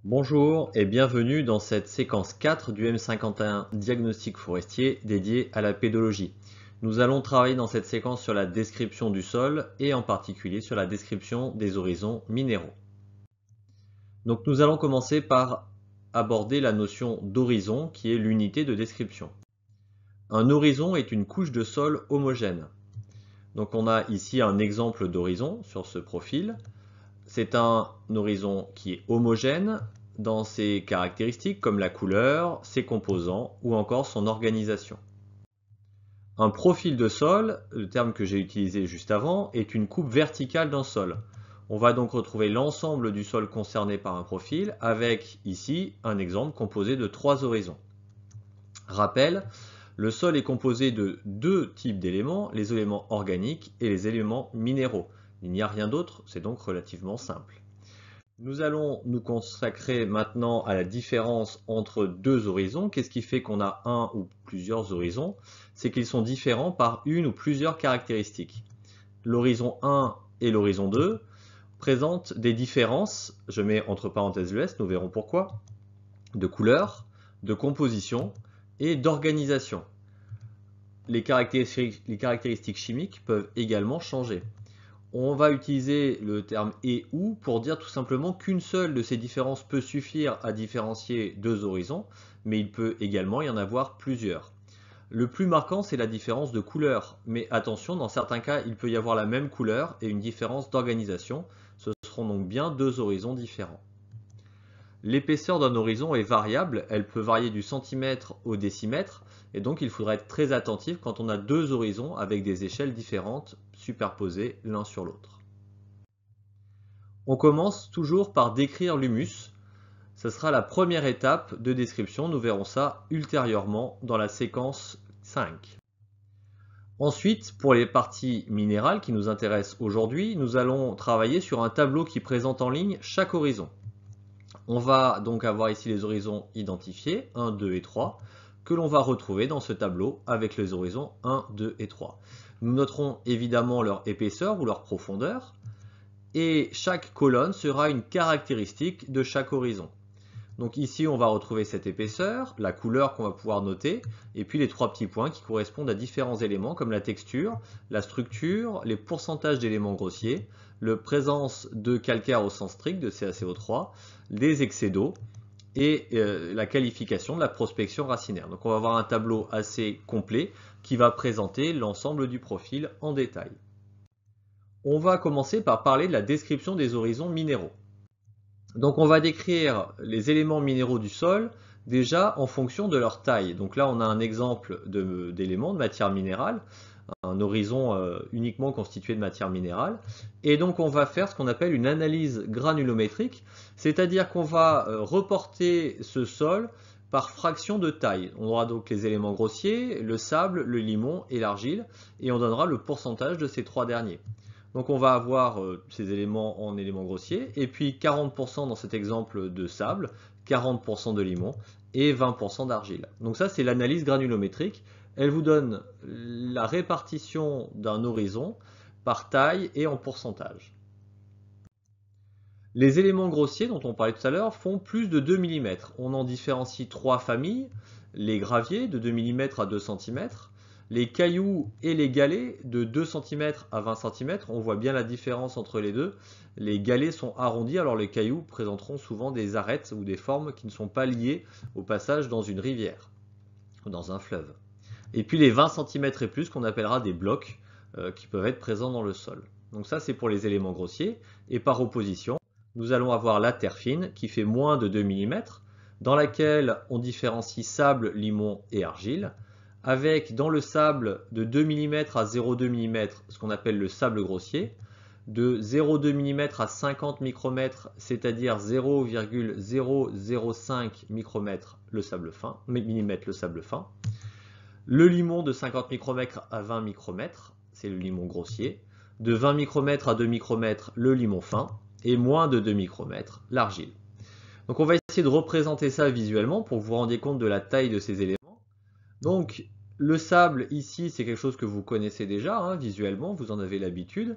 Bonjour et bienvenue dans cette séquence 4 du M51 Diagnostic forestier dédié à la pédologie. Nous allons travailler dans cette séquence sur la description du sol et en particulier sur la description des horizons minéraux. Donc nous allons commencer par aborder la notion d'horizon qui est l'unité de description. Un horizon est une couche de sol homogène. Donc on a ici un exemple d'horizon sur ce profil. C'est un horizon qui est homogène dans ses caractéristiques comme la couleur, ses composants ou encore son organisation. Un profil de sol, le terme que j'ai utilisé juste avant, est une coupe verticale d'un sol. On va donc retrouver l'ensemble du sol concerné par un profil avec ici un exemple composé de 3 horizons. Rappel, le sol est composé de 2 types d'éléments, les éléments organiques et les éléments minéraux. Il n'y a rien d'autre, c'est donc relativement simple. Nous allons nous consacrer maintenant à la différence entre deux horizons. Qu'est-ce qui fait qu'on a un ou plusieurs horizons? C'est qu'ils sont différents par une ou plusieurs caractéristiques. L'horizon 1 et l'horizon 2 présentent des différences, je mets entre parenthèses le S, nous verrons pourquoi, de couleur, de composition et d'organisation. Les caractéristiques chimiques peuvent également changer. On va utiliser le terme et ou pour dire tout simplement qu'une seule de ces différences peut suffire à différencier deux horizons, mais il peut également y en avoir plusieurs. Le plus marquant, c'est la différence de couleur, mais attention, dans certains cas, il peut y avoir la même couleur et une différence d'organisation. Ce seront donc bien deux horizons différents. L'épaisseur d'un horizon est variable, elle peut varier du centimètre au décimètre, et donc il faudra être très attentif quand on a deux horizons avec des échelles différentes superposées l'un sur l'autre. On commence toujours par décrire l'humus. Ce sera la première étape de description, nous verrons ça ultérieurement dans la séquence 5. Ensuite, pour les parties minérales qui nous intéressent aujourd'hui, nous allons travailler sur un tableau qui présente en ligne chaque horizon. On va donc avoir ici les horizons identifiés, 1, 2 et 3, que l'on va retrouver dans ce tableau avec les horizons 1, 2 et 3. Nous noterons évidemment leur épaisseur ou leur profondeur, et chaque colonne sera une caractéristique de chaque horizon. Donc ici, on va retrouver cette épaisseur, la couleur qu'on va pouvoir noter, et puis les trois petits points qui correspondent à différents éléments comme la texture, la structure, les pourcentages d'éléments grossiers, la présence de calcaire au sens strict de CaCO3, les excès d'eau et la qualification de la prospection racinaire. Donc on va avoir un tableau assez complet qui va présenter l'ensemble du profil en détail. On va commencer par parler de la description des horizons minéraux. Donc on va décrire les éléments minéraux du sol déjà en fonction de leur taille. Donc là on a un exemple d'éléments de matière minérale, un horizon uniquement constitué de matière minérale. Et donc on va faire ce qu'on appelle une analyse granulométrique, c'est-à-dire qu'on va reporter ce sol par fraction de taille. On aura donc les éléments grossiers, le sable, le limon et l'argile, et on donnera le pourcentage de ces trois derniers. Donc on va avoir ces éléments en éléments grossiers, et puis 40% dans cet exemple de sable, 40% de limon et 20% d'argile. Donc ça c'est l'analyse granulométrique. Elle vous donne la répartition d'un horizon par taille et en pourcentage. Les éléments grossiers dont on parlait tout à l'heure font plus de 2 mm. On en différencie trois familles, les graviers de 2 mm à 2 cm, les cailloux et les galets de 2 cm à 20 cm. On voit bien la différence entre les deux. Les galets sont arrondis alors les cailloux présenteront souvent des arêtes ou des formes qui ne sont pas liées au passage dans une rivière ou dans un fleuve. Et puis les 20 cm et plus qu'on appellera des blocs qui peuvent être présents dans le sol. Donc ça c'est pour les éléments grossiers. Et par opposition, nous allons avoir la terre fine qui fait moins de 2 mm, dans laquelle on différencie sable, limon et argile, avec dans le sable de 2 mm à 0,2 mm ce qu'on appelle le sable grossier, de 0,2 mm à 50 micromètres, c'est-à-dire 0,005 micromètres le sable fin, le limon de 50 micromètres à 20 micromètres, c'est le limon grossier. De 20 micromètres à 2 micromètres, le limon fin. Et moins de 2 micromètres, l'argile. Donc on va essayer de représenter ça visuellement pour que vous vous rendiez compte de la taille de ces éléments. Donc le sable ici, c'est quelque chose que vous connaissez déjà visuellement, vous en avez l'habitude.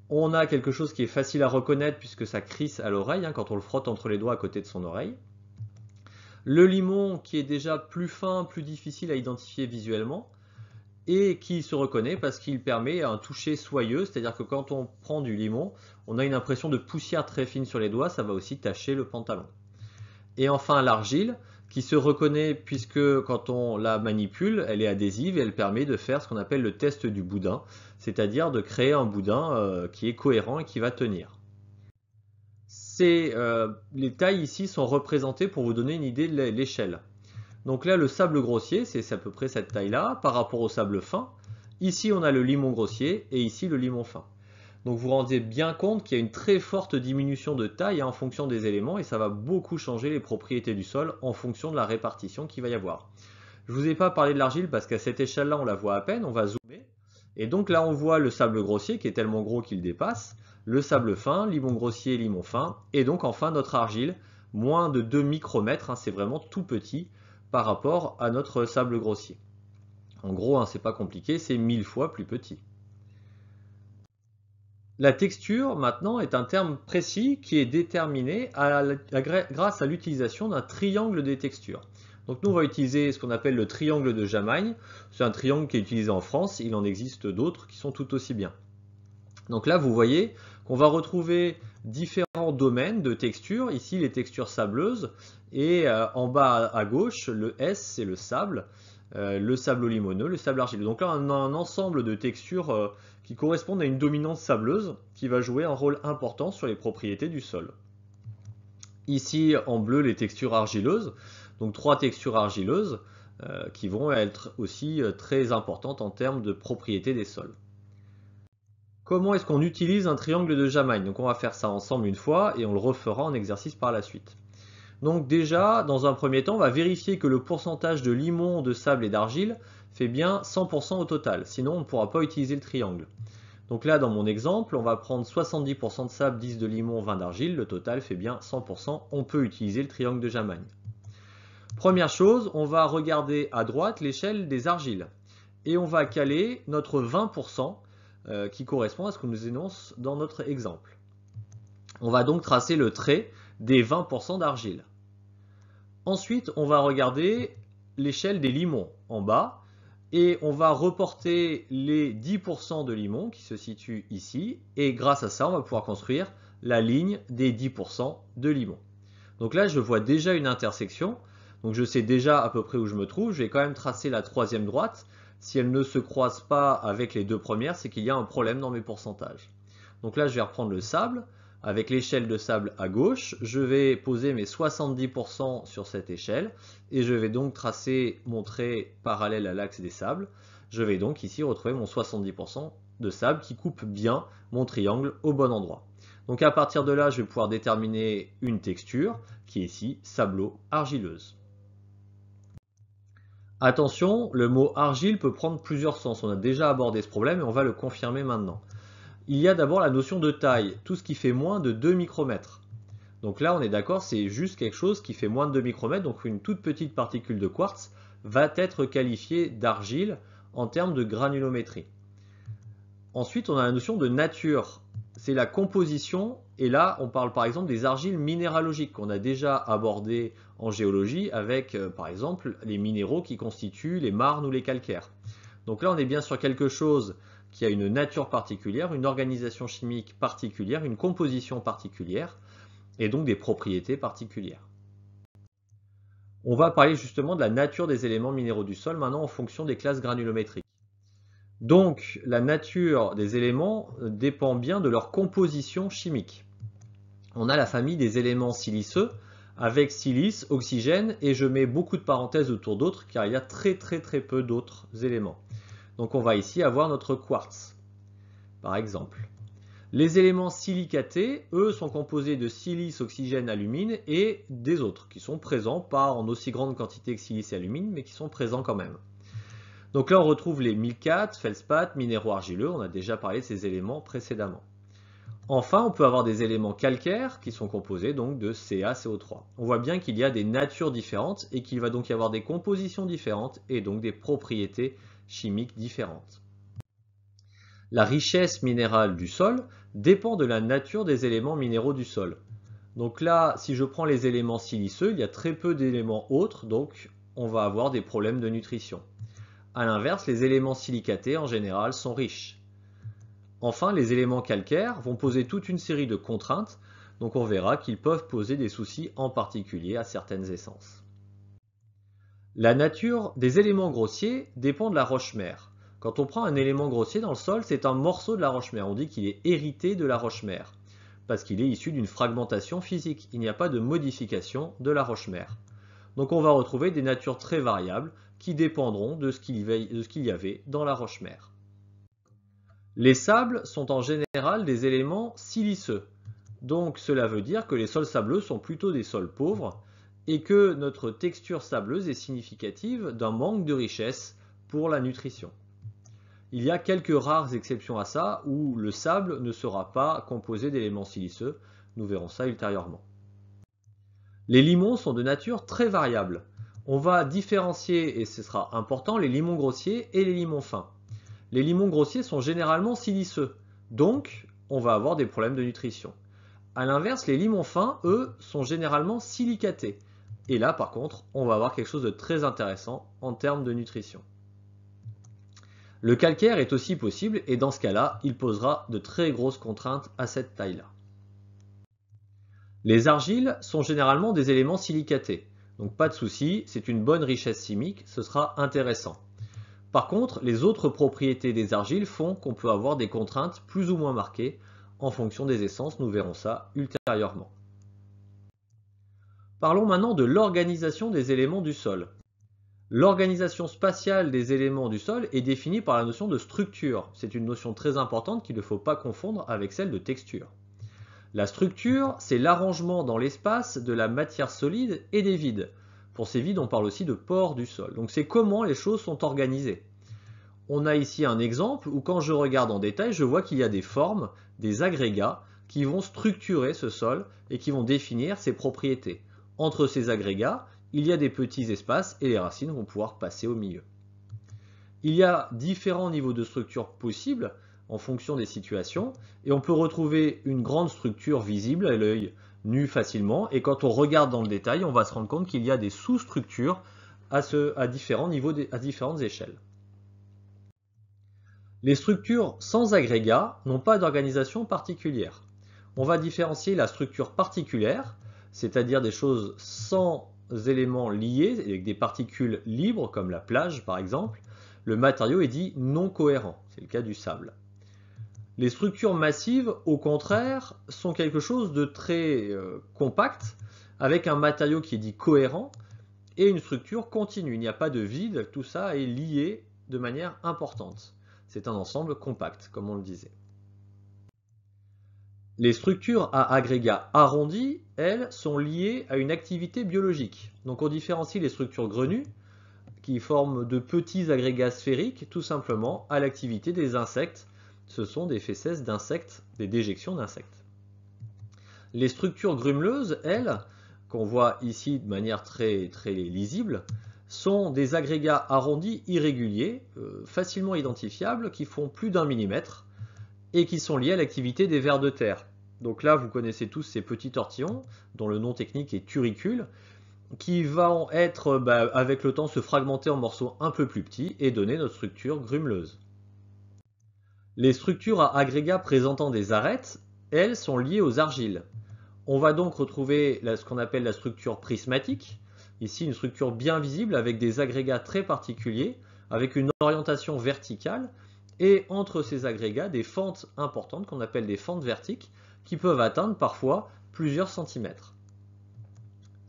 On a quelque chose qui est facile à reconnaître puisque ça crisse à l'oreille quand on le frotte entre les doigts à côté de son oreille. Le limon qui est déjà plus fin, plus difficile à identifier visuellement et qui se reconnaît parce qu'il permet un toucher soyeux, c'est-à-dire que quand on prend du limon, on a une impression de poussière très fine sur les doigts, ça va aussi tacher le pantalon. Et enfin l'argile qui se reconnaît puisque quand on la manipule, elle est adhésive et elle permet de faire ce qu'on appelle le test du boudin, c'est-à-dire de créer un boudin qui est cohérent et qui va tenir. Les tailles ici sont représentées pour vous donner une idée de l'échelle. Donc là, le sable grossier, c'est à peu près cette taille-là par rapport au sable fin. Ici, on a le limon grossier et ici, le limon fin. Donc vous vous rendez bien compte qu'il y a une très forte diminution de taille en fonction des éléments et ça va beaucoup changer les propriétés du sol en fonction de la répartition qu'il va y avoir. Je ne vous ai pas parlé de l'argile parce qu'à cette échelle-là, on la voit à peine, on va zoomer. Et donc là, on voit le sable grossier qui est tellement gros qu'il dépasse, le sable fin, limon grossier, limon fin, et donc enfin notre argile, moins de 2 micromètres, c'est vraiment tout petit par rapport à notre sable grossier. En gros, c'est pas compliqué, c'est 1000 fois plus petit. La texture, maintenant, est un terme précis qui est déterminé grâce à l'utilisation d'un triangle des textures. Donc nous, on va utiliser ce qu'on appelle le triangle de Jamagne. C'est un triangle qui est utilisé en France, il en existe d'autres qui sont tout aussi bien. Donc là, vous voyez qu'on va retrouver différents domaines de texture. Ici, les textures sableuses. Et en bas à gauche, le S, c'est le sable limoneux, le sable argileux. Donc là, on a un ensemble de textures qui correspondent à une dominance sableuse qui va jouer un rôle important sur les propriétés du sol. Ici, en bleu, les textures argileuses. Donc 3 textures argileuses qui vont être aussi très importantes en termes de propriétés des sols. Comment est-ce qu'on utilise un triangle de Jamagne? Donc on va faire ça ensemble une fois et on le refera en exercice par la suite. Donc déjà, dans un premier temps, on va vérifier que le pourcentage de limon, de sable et d'argile fait bien 100% au total. Sinon, on ne pourra pas utiliser le triangle. Donc là, dans mon exemple, on va prendre 70% de sable, 10 de limon, 20 d'argile. Le total fait bien 100%. On peut utiliser le triangle de Jamagne. Première chose, on va regarder à droite l'échelle des argiles. Et on va caler notre 20% qui correspond à ce que nous énonce dans notre exemple. On va donc tracer le trait des 20% d'argile. Ensuite, on va regarder l'échelle des limons en bas et on va reporter les 10% de limons qui se situent ici et grâce à ça, on va pouvoir construire la ligne des 10% de limons. Donc là, je vois déjà une intersection, donc je sais déjà à peu près où je me trouve. Je vais quand même tracer la troisième droite. Si elle ne se croise pas avec les deux premières, c'est qu'il y a un problème dans mes pourcentages. Donc là, je vais reprendre le sable. Avec l'échelle de sable à gauche, je vais poser mes 70% sur cette échelle et je vais donc tracer mon trait parallèle à l'axe des sables. Je vais donc ici retrouver mon 70% de sable qui coupe bien mon triangle au bon endroit. Donc à partir de là, je vais pouvoir déterminer une texture qui est ici sablo-argileuse. Attention, le mot argile peut prendre plusieurs sens. On a déjà abordé ce problème et on va le confirmer maintenant. Il y a d'abord la notion de taille, tout ce qui fait moins de 2 micromètres. Donc là, on est d'accord, c'est juste quelque chose qui fait moins de 2 micromètres, donc une toute petite particule de quartz va être qualifiée d'argile en termes de granulométrie. Ensuite, on a la notion de nature, c'est la composition, et là, on parle par exemple des argiles minéralogiques qu'on a déjà abordées en géologie avec, par exemple, les minéraux qui constituent les marnes ou les calcaires. Donc là, on est bien sur quelque chose qui a une nature particulière, une organisation chimique particulière, une composition particulière, et donc des propriétés particulières. On va parler justement de la nature des éléments minéraux du sol maintenant en fonction des classes granulométriques. Donc la nature des éléments dépend bien de leur composition chimique. On a la famille des éléments siliceux avec silice, oxygène, et je mets beaucoup de parenthèses autour d'autres car il y a très peu d'autres éléments. Donc on va ici avoir notre quartz, par exemple. Les éléments silicatés, eux, sont composés de silice, oxygène, alumine et des autres, qui sont présents, pas en aussi grande quantité que silice et alumine, mais qui sont présents quand même. Donc là, on retrouve les milcates, feldspaths, minéraux argileux, on a déjà parlé de ces éléments précédemment. Enfin, on peut avoir des éléments calcaires qui sont composés donc de CaCO3. On voit bien qu'il y a des natures différentes et qu'il va donc y avoir des compositions différentes et donc des propriétés chimiques différentes. La richesse minérale du sol dépend de la nature des éléments minéraux du sol. Donc là, si je prends les éléments siliceux, il y a très peu d'éléments autres, donc on va avoir des problèmes de nutrition. A l'inverse, les éléments silicatés en général sont riches. Enfin, les éléments calcaires vont poser toute une série de contraintes, donc on verra qu'ils peuvent poser des soucis en particulier à certaines essences. La nature des éléments grossiers dépend de la roche-mère. Quand on prend un élément grossier dans le sol, c'est un morceau de la roche-mère. On dit qu'il est hérité de la roche-mère, parce qu'il est issu d'une fragmentation physique. Il n'y a pas de modification de la roche-mère. Donc on va retrouver des natures très variables qui dépendront de ce qu'il y avait dans la roche-mère. Les sables sont en général des éléments siliceux. Donc cela veut dire que les sols sableux sont plutôt des sols pauvres et que notre texture sableuse est significative d'un manque de richesse pour la nutrition. Il y a quelques rares exceptions à ça où le sable ne sera pas composé d'éléments siliceux. Nous verrons ça ultérieurement. Les limons sont de nature très variable. On va différencier, et ce sera important, les limons grossiers et les limons fins. Les limons grossiers sont généralement siliceux, donc on va avoir des problèmes de nutrition. A l'inverse, les limons fins, eux, sont généralement silicatés. Et là, par contre, on va avoir quelque chose de très intéressant en termes de nutrition. Le calcaire est aussi possible et dans ce cas-là, il posera de très grosses contraintes à cette taille-là. Les argiles sont généralement des éléments silicatés. Donc pas de souci, c'est une bonne richesse chimique, ce sera intéressant. Par contre, les autres propriétés des argiles font qu'on peut avoir des contraintes plus ou moins marquées en fonction des essences, nous verrons ça ultérieurement. Parlons maintenant de l'organisation des éléments du sol. L'organisation spatiale des éléments du sol est définie par la notion de structure. C'est une notion très importante qu'il ne faut pas confondre avec celle de texture. La structure, c'est l'arrangement dans l'espace de la matière solide et des vides. Pour ces vides, on parle aussi de pores du sol. Donc c'est comment les choses sont organisées. On a ici un exemple où quand je regarde en détail, je vois qu'il y a des formes, des agrégats qui vont structurer ce sol et qui vont définir ses propriétés. Entre ces agrégats, il y a des petits espaces et les racines vont pouvoir passer au milieu. Il y a différents niveaux de structure possibles en fonction des situations et on peut retrouver une grande structure visible à l'œil nu facilement et quand on regarde dans le détail, on va se rendre compte qu'il y a des sous-structures à différents niveaux, à différentes échelles. Les structures sans agrégats n'ont pas d'organisation particulière. On va différencier la structure particulière, c'est-à-dire des choses sans éléments liés, avec des particules libres, comme la plage par exemple. Le matériau est dit non cohérent, c'est le cas du sable. Les structures massives, au contraire, sont quelque chose de très compact, avec un matériau qui est dit cohérent, et une structure continue. Il n'y a pas de vide, tout ça est lié de manière importante. C'est un ensemble compact, comme on le disait. Les structures à agrégats arrondis, elles, sont liées à une activité biologique. Donc on différencie les structures grenues, qui forment de petits agrégats sphériques, tout simplement à l'activité des insectes. Ce sont des fécès d'insectes, des déjections d'insectes. Les structures grumeleuses, elles, qu'on voit ici de manière très lisible, sont des agrégats arrondis irréguliers, facilement identifiables, qui font plus d'1 millimètre et qui sont liés à l'activité des vers de terre. Donc là, vous connaissez tous ces petits tortillons, dont le nom technique est turricule, qui vont être, avec le temps, se fragmenter en morceaux un peu plus petits et donner notre structure grumeleuse. Les structures à agrégats présentant des arêtes, elles, sont liées aux argiles. On va donc retrouver ce qu'on appelle la structure prismatique, ici une structure bien visible avec des agrégats très particuliers, avec une orientation verticale, et entre ces agrégats des fentes importantes qu'on appelle des fentes vertiques, qui peuvent atteindre parfois plusieurs centimètres.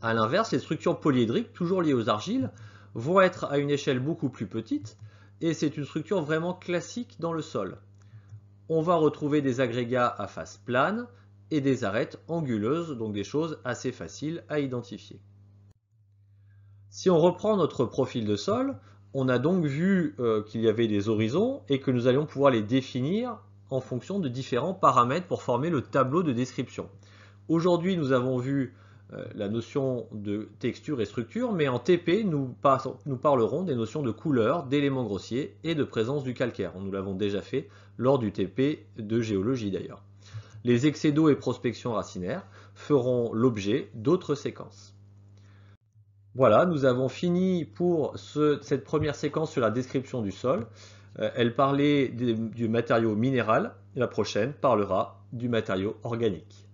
A l'inverse, les structures polyédriques, toujours liées aux argiles, vont être à une échelle beaucoup plus petite, et c'est une structure vraiment classique dans le sol. On va retrouver des agrégats à face plane et des arêtes anguleuses, donc des choses assez faciles à identifier. Si on reprend notre profil de sol, on a donc vu qu'il y avait des horizons et que nous allions pouvoir les définir en fonction de différents paramètres pour former le tableau de description. Aujourd'hui, nous avons vu la notion de texture et structure, mais en TP, nous parlerons des notions de couleur, d'éléments grossiers et de présence du calcaire. Nous l'avons déjà fait lors du TP de géologie d'ailleurs. Les excès d'eau et prospection racinaire feront l'objet d'autres séquences. Voilà, nous avons fini pour cette première séquence sur la description du sol. Elle parlait du matériau minéral. La prochaine parlera du matériau organique.